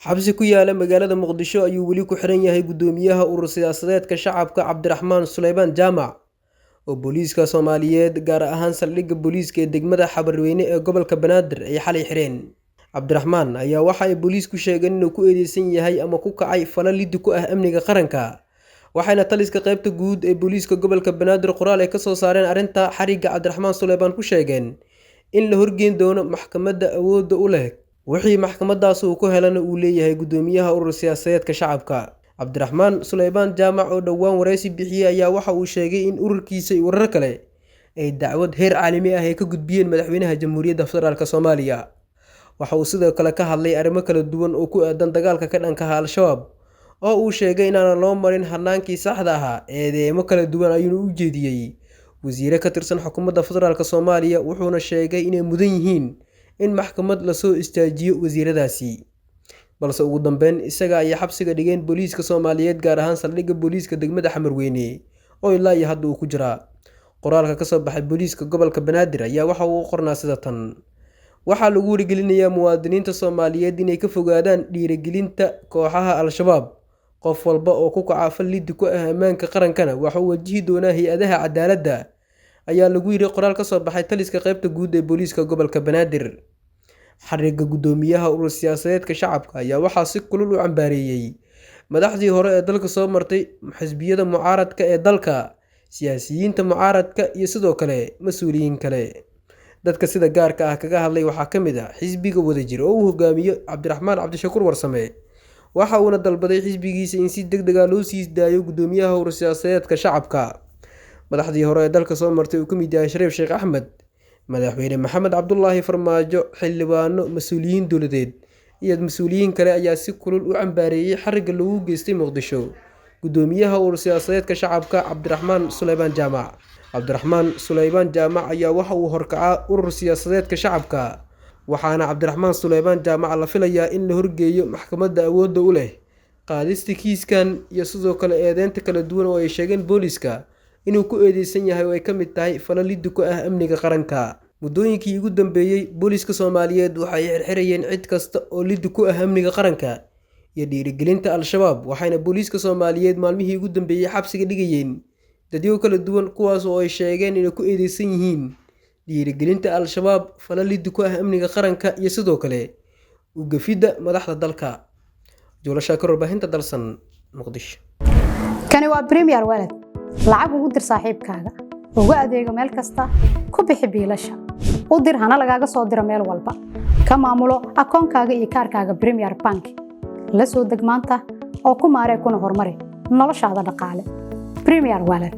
xabsi ku yaala magaalada Muqdisho ayuu weli ku xiran yahay gudoomiyaha urur siyaasadeedka shacabka Cabdiraxmaan Suleymaan Jaamac oo booliiska Soomaaliyeed gaar ahaan saldhigga booliiska ee degmada Xabarweyne ee gobolka Banaadir ay xalay xireen. Cabdiraxmaan ayaa waxa ay booliisku sheegeen inuu ku eedeysan yahay ama ku kacay falal lid ku ah amniga qaranka, waxayna taliska qaybta guud ee booliiska gobolka Banaadir qoraal ay ka soo saareen arrinta xariga Cabdiraxmaan Suleymaan ku sheegeen in la horgeyn doono maxkamadda awoodda u leh wixii maxkamadaas uu ku helana uu leeyahay gudoomiyaha urur siyaasadeedka shacabka. Cabdiraxmaan Suleymaan Jaamac oo dhawaan wareysi bixiyay ayaa waxa uu sheegay in ururkiisa iyo warar kale ay dacwad heer caalami ah ay ka gudbiyeen madaxweynaha Jamhuuriyadda Federaalka Soomaaliya. Waxa uu sidoo kale ka hadlay arrimo kala duwan oo ku aadan dagaalka ka dhanka ah Al-Shabaab oo uu sheegay in aan loo marin hanaankii saxda ahaa. Eedeymo kala duwan ayuu u jeediyay wasiire ka tirsan xukuumadda Federaalka Soomaaliya, wuxuuna sheegay inay mudan yihiin in maxkamad la soo istaajiyo wasiiradaasi, balse ugu dambeyn isaga ay xabsiga dhigeen booliiska Soomaaliyeed gaar ahaan saldhigga booliiska degmada Xamarweyne oo ilaa iyo hadda uu ku jira. Qoraalka ka soo baxay booliiska gobolka Banaadir ayaa waxa uu qornaa sida tan: waxaa lagu wargelinayaa muwaadiniinta Soomaaliyeed inay ka fogaadaan dhiirigelinta kooxaha Al-Shabaab. Qof walba oo ku kaca fal lid ku ah ammaanka qarankana waxa uu wajihi doonaa hay'adaha cadaaladda, ayaa lagu yiri qoraal ka soo baxay taliska qaybta guud ee booliiska gobolka Banaadir. Xariga gudoomiyaha urur siyaasadeedka shacabka ayaa waxaa si kulul u cambaareeyay madaxdii hore ee dalka soo martay, xisbiyada mucaaradka ee dalka, siyaasiyiinta mucaaradka iyo sidoo kale mas'uuliyiin kale. Dadka sida gaarka ah kaga hadlay waxaa ka mid ah xisbiga Wadajir oo uu hogaamiyo Cabdiraxmaan Cabdishakuur Warsame. Waxa uuna dalbaday xisbigiisa in si degdeg ah loo sii daayo gudoomiyaha urur siyaasadeedka shacabka. Madaxdii hore ee dalka soo martay uu ka mid yahay Shariif Sheekh Axmed, madaxweyne Maxamed Cabdullaahi Farmaajo, xildhibaano, mas'uuliyiin dowladeed iyo mas'uuliyiin kale ayaa si kulul u cambaareeyay xariga lagu geystay Muqdisho gudoomiyaha urur siyaasadeedka shacabka Cabdiraxmaan Suleymaan Jaamac. Cabdiraxmaan Suleymaan Jaamac ayaa waxa uu horkacaa urur siyaasadeedka shacabka, waxaana Cabdiraxmaan Suleymaan Jaamac la filayaa in la horgeeyo maxkamadda awoodda u leh qaadista kiiskan iyo sidoo kale eedeynta kala duwan oo ay sheegeen booliiska inuu ku eedeysan yahay oo ay ka mid tahay falal lid ku ah amniga qaranka. Muddooyinkii ugu dambeeyay booliiska Soomaaliyeed waxay xirxirayeen cid kasta oo lid ku ah amniga qaranka iyo dhiirigelinta Al-Shabaab, waxayna booliiska Soomaaliyeed maalmihii ugu dambeeyay xabsiga dhigayeen dadyo kala duwan kuwaas oo ay sheegeen inay ku eedeysan yihiin dhiirigelinta Al-Shabaab, falal lid ku ah amniga qaranka iyo sidoo kale u gafidda madaxda dalka. Joolasha ka warbaahinta dalsan Muqdisho. Kani waa Premier Wallet. Lacag ugu dir saaxiibkaaga, ugu adeego meel kasta, ku bixi biilasha, u dir hana lagaaga soo diro meel walba, ka maamulo akoonkaaga iyo kaarkaaga Premier Bank. La soo deg maanta oo ku maaree kuna horumari noloshaada dhaqaale. Premier Wallet.